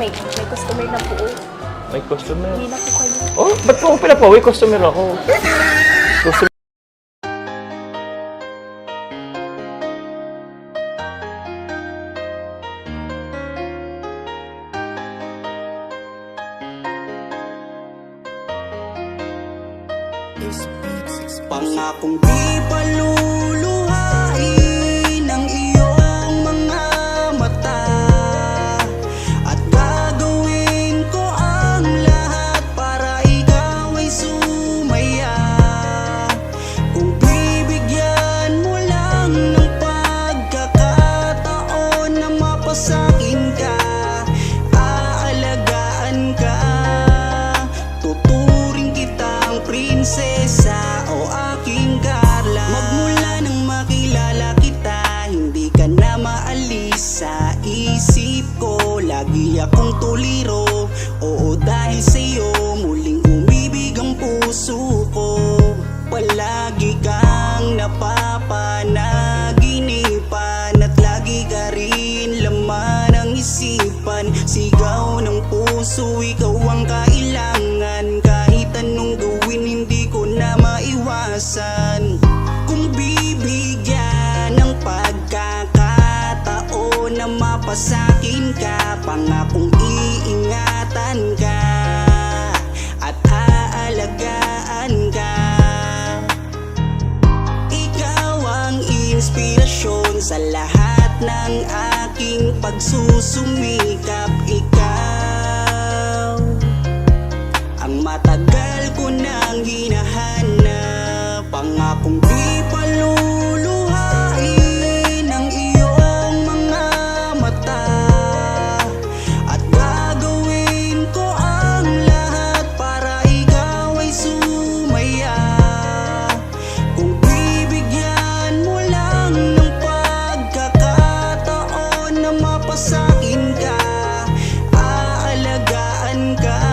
may customer na po. May customer. Hindi na po kayo. Oh, ba't po ako pinapawi? Customer ako. Customer. Pangakong di paluluhain ang iyong mga mata, at gagawin ko ang lahat para ikaw ay sumaya. Kung bibigyan mo lang ng pagkakataon na mapasakin ka, aalagaan ka, tuturing kitang prinsesa o aking Carla. Magmula nang makilala kita, hindi ka na maalis sa isip ko. Lagi akong tuliro, oo dahil sa'yo muling umibig ang puso ko. Palagi kang napapanaginipan at lagi ka rin laman ng isipan. Sigaw ng puso, ikaw ang kailangan. Kahit anong gawin, hindi ko na maiwasan. Kung bibigyan ng pagkakataon na mapasakin ka, pangakong iingatan ka at aalagaan ka. Ikaw ang inspirasyon sa lahat ng aking pagsusumikap. Ikaw ang matagal ko nang hinahanap. Pangakong di paluluhain ang iyong mga mata, at gagawin ko ang lahat para ikaw ay sumaya. Kung bibigyan mo lang ng pagkakataon na mapasakin ka, aalagaan ka,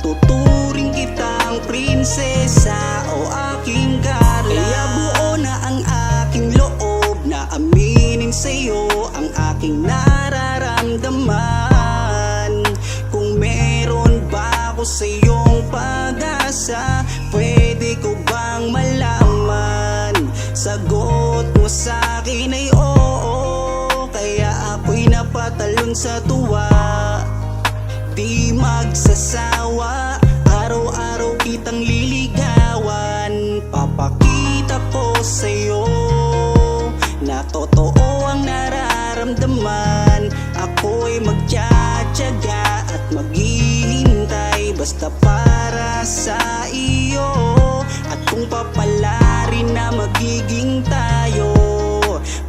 tuturing kitang prinsesa o aking Carla. Kaya buo na ang aking loob na aminin sa'yo ang aking nararamdaman. Kung meron ba ako sa'yong pag-asa, pwede ko bang malaman? Sagot mo sa'kin ay oo, kaya ako'y napatalon sa tuwa. Di magsasawa, araw-araw kitang liligawan. Papakita ko sa'yo na totoo ang nararamdaman. Ako'y magtsatsaga at maghihintay basta para sa iyo. At kung papalarin na magiging tayo,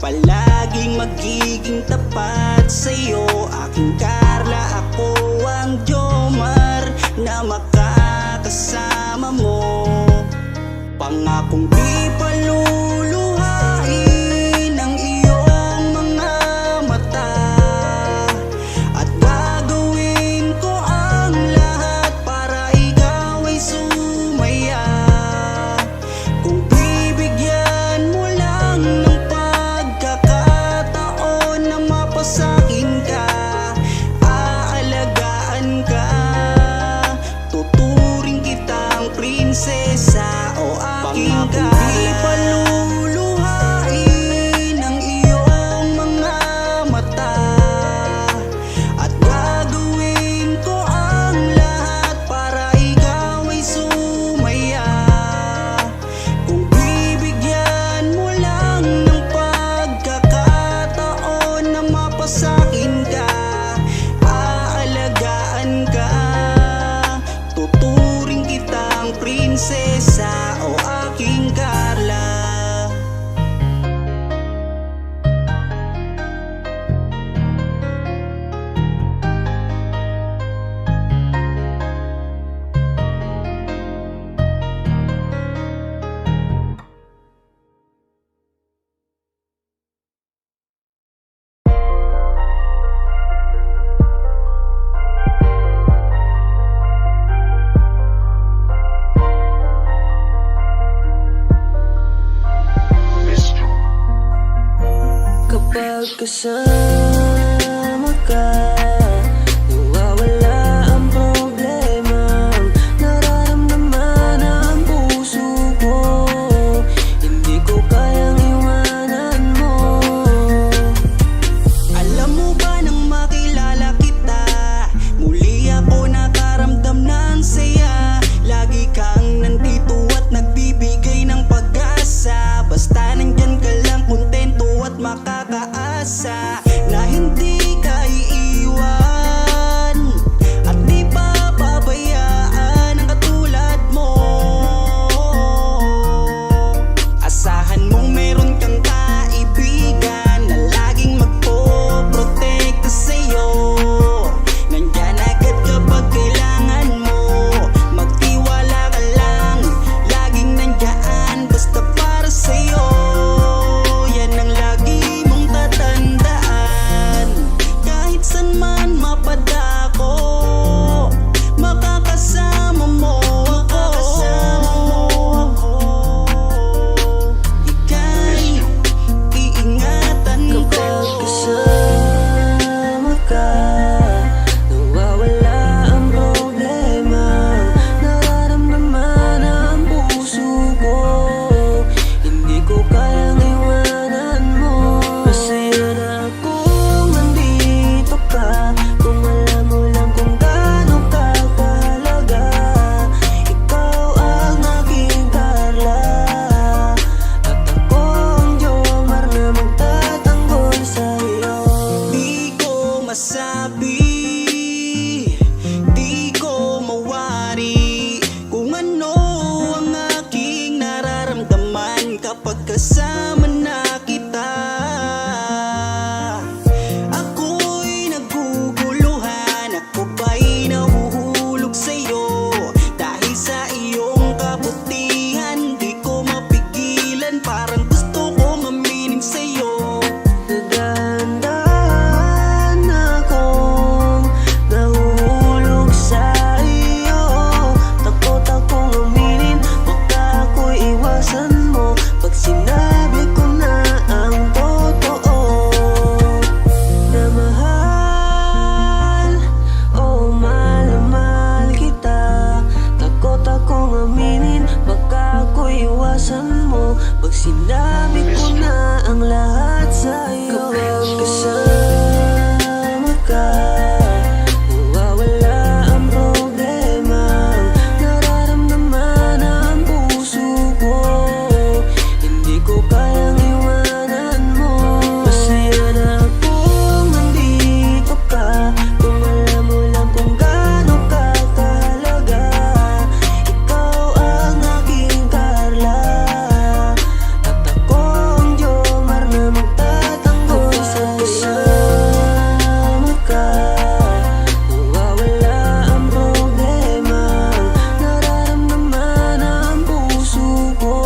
palaging magiging tapat sa'yo. Aking Carla, ako ang Jomar na makakasama mo. Pangakong di paluluhain ang iyong mga mata, at gagawin ko ang lahat para ikaw ay sumaya. Kung bibigyan mo lang ng pagkakataon na mapasakin ka, aalagaan ka, tuturing kitang prinsesa o aking Carla. Di paluluhain ang iyong mga mata, at gagawin ko ang lahat para ikaw ay sumaya. Kung bibigyan mo lang ng pagkakataon na mapasakin ka, aalagaan ka, tuturing kitang prinsesa o aking Carla. Kapag kasama ka, masabi, di ko mawari kung ano ang aking nararamdaman kapag kasama na kita. Ako'y naguguluhan, ako ba'y nahuhulog sa'yo dahil sa iyong kabutihan. Di ko mapigilan, parang gusto kong aminin sa'yo. Dahan-dahan akong nahuhulog sa iyo. Takot akong aminin, baka ako'y iwasan mo pag sinabi ko na ang totoo. Na mahal, oh mahal na mahal kita. Takot akong aminin, baka ako'y iwasan mo pag sinabi ko na ang lahat sa'yo. Kapag kasama ka, mawawala ang problema. Nararamdaman ang puso ko, hindi ko kayang iwanan mo. Masaya na akong nandito ka, kung alam mo lang kung gaano ka kahalaga. Ikaw ang aking Carla, at ako ang Jomar na magtatanggol sa kasama ka. Mawawala ang problema. Nararamdaman ang puso ko,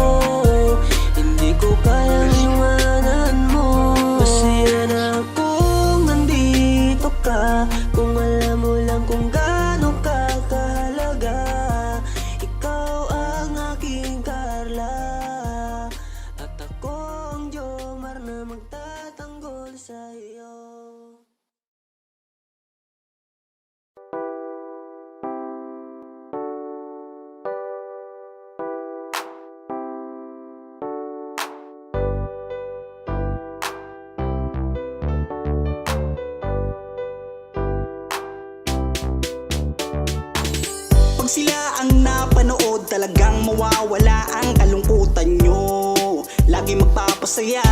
hindi ko kayang iwanan mo. Masaya na akong nandito ka, kung alam mo lang kung gaano ka kahalaga. Ikaw ang aking Carla, at ako ang Jomar na magtatanggol sa'yo. Pag sila ang napanood, talagang mawawala ang kalungkutan nyo. Lagi magpapasaya,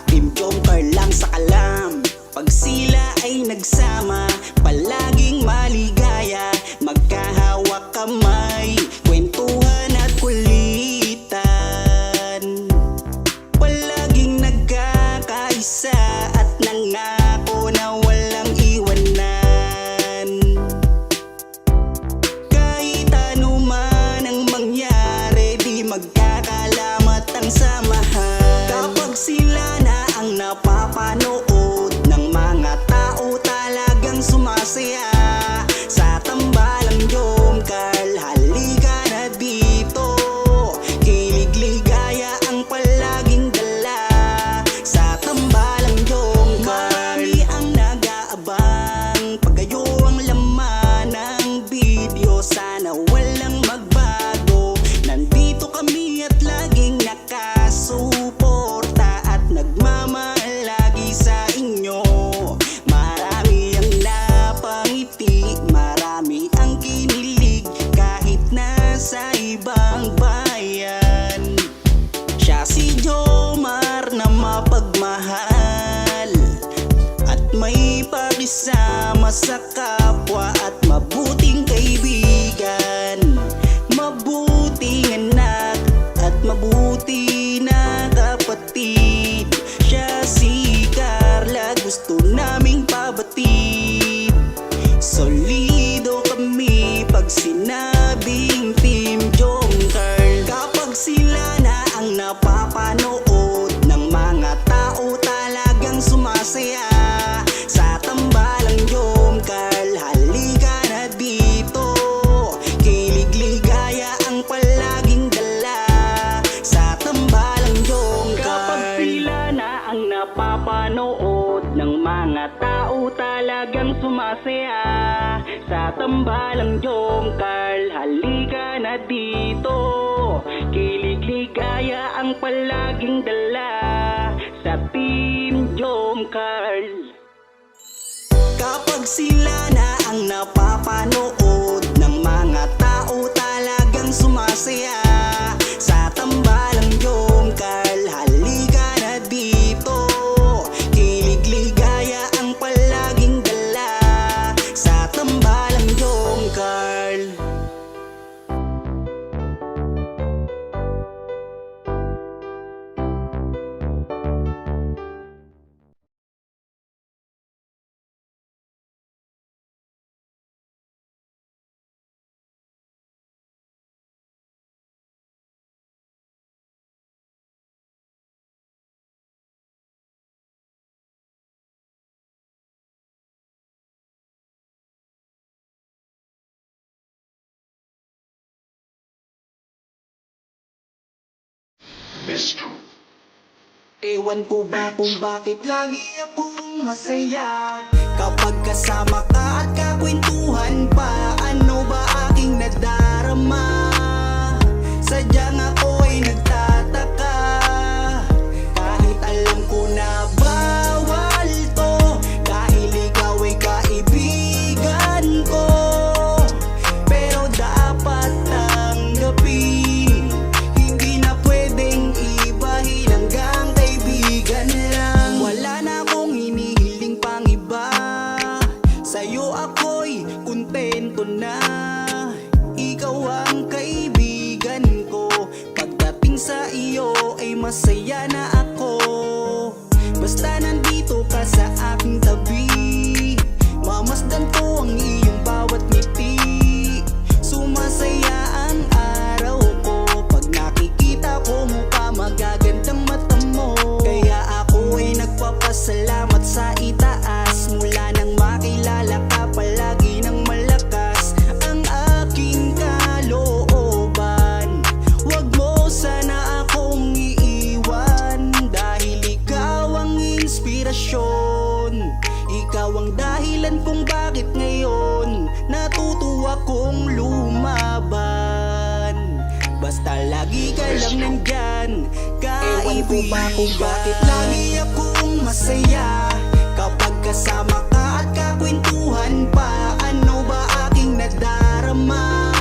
Team Jomcar lang sa kalam. Pag sila ay nagsama, palaging maligaya. Magkahawak kamay, kwentuhan at kulitan. Palaging nagkakaisa at nangako na walang iwanan. Kahit ano man ang mangyari, di magkakalamat ang samahan. Kapag sila na ang napapanood ng mga tao, talagang sumasaya sa tambalang Jomcar. Halika na dito, kilig-ligaya ang palaging dala sa tambalang Jomcar. Marami ang nag-aabang pag kayo ang laman ng video. Sana walang magbago, nandito kami at laging nakasuporta at nagmamahal lagi sa inyo. Marami ang napangiti, marami ang kinilig kahit nasa ibang bayan. Siya si Jomar na mapagmahal at may pakisama sa kapwa at mabuting kaibigan. Mabuting anak at mabuti na kapatid. Siya si Carla, gusto naming pabatid. Solido kami pag sinabing Team Jomcar. Kapag sila na ang napapanood ng mga tao, talagang sumasaya sa tambalang Jomcar. Halika na dito, kilig-ligaya ang palaging dala sa tambalang Jomcar. Kapag sila na ang napapanood ng mga tao, talagang sumasaya sa tambalang Jomcar. Halika na dito, kilig-ligaya ang palaging dala sa Team Jomcar. Kapag sila na ang napapanood ng mga tao, talagang sumasaya sa tambalang Jomcar. Halika na dito, kilig-ligaya ang palaging dala Ewan ko ba kung bakit lagi akong masaya kapag kasama ka at kakwentuhan pa. Ano ba aking nadarama? Sadyang ako ay nagtataka, kahit alam ko na bawal to, dahil ikaw ay kaibigan ko. Pero dapat tanggapin, hindi na pwedeng ibahin hanggang kaibigan lang. Wala na akong hinihiling pang iba, sa'yo ako'y kontento na. Ikaw ang kaibigan ko, pagdating sa iyo ay masaya na ako. Basta nandito ka sa aking tabi, mamasdan ko ang iyong bawat ngiti. Sumasaya ang araw ko pag nakikita ko mukha magagandang mata mo. Kaya ako ay nagpapasalamat sa itaas, mula nang makilala ka palagi ng malakas ang aking kalooban. Wag mo sana akong iiwan, dahil ikaw ang inspirasyon. Ikaw ang dahilan kung bakit ngayon natutuwa kong lumaban. Basta lagi ka lang nandyan, Ewan ko ba kung bakit lagi akong masaya kapag kasama ka at kakwentuhan pa. Ano ba aking nadarama?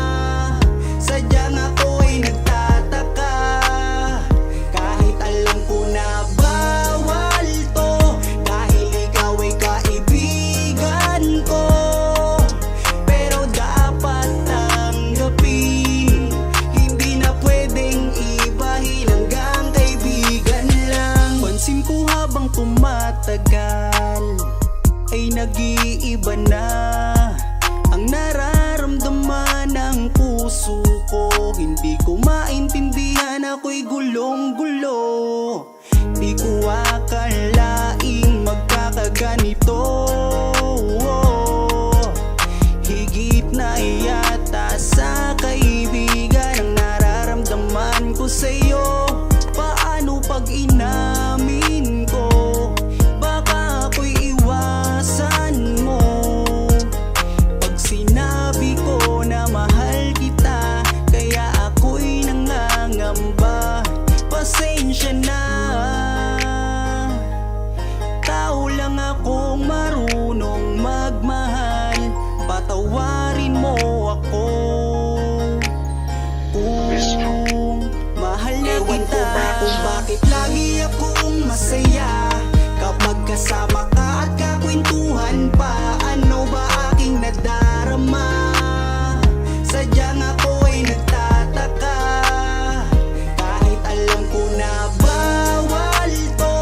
Sadyang ako ay nagtataka, kahit alam ko na bawal to, dahil ikaw ay kaibigan ko. Pero dapat tanggapin, hindi na pwedeng ibahin hanggang kaibigan lang. Pansin ko habang tumatagal ay nag-iiba na ang nararamdaman ng puso ko. Hindi ko maintindihan, ako'y gulong-gulo. Di ko akalaing magkakaganito. Higit na yata sa kaibigan ang nararamdaman ko sa'yo. Paano pag inamin ko? Baka ako'y iwasan mo. Pag sinabi ko na mahal kita, kaya ako'y nangangamba. Pasensya na, tao lang akong marunong magmahal. Patawarin mo ako kung mahal na Ewan ko kita. ba kung Bakit lagi akong masaya kapag kasama ka at kakwentuhan pa. Ano ba aking nadarama? Sadyang ako ay nagtataka, kahit alam ko na bawal to,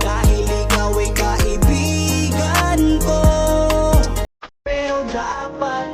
dahil ikaw ay kaibigan ko. Pero dapat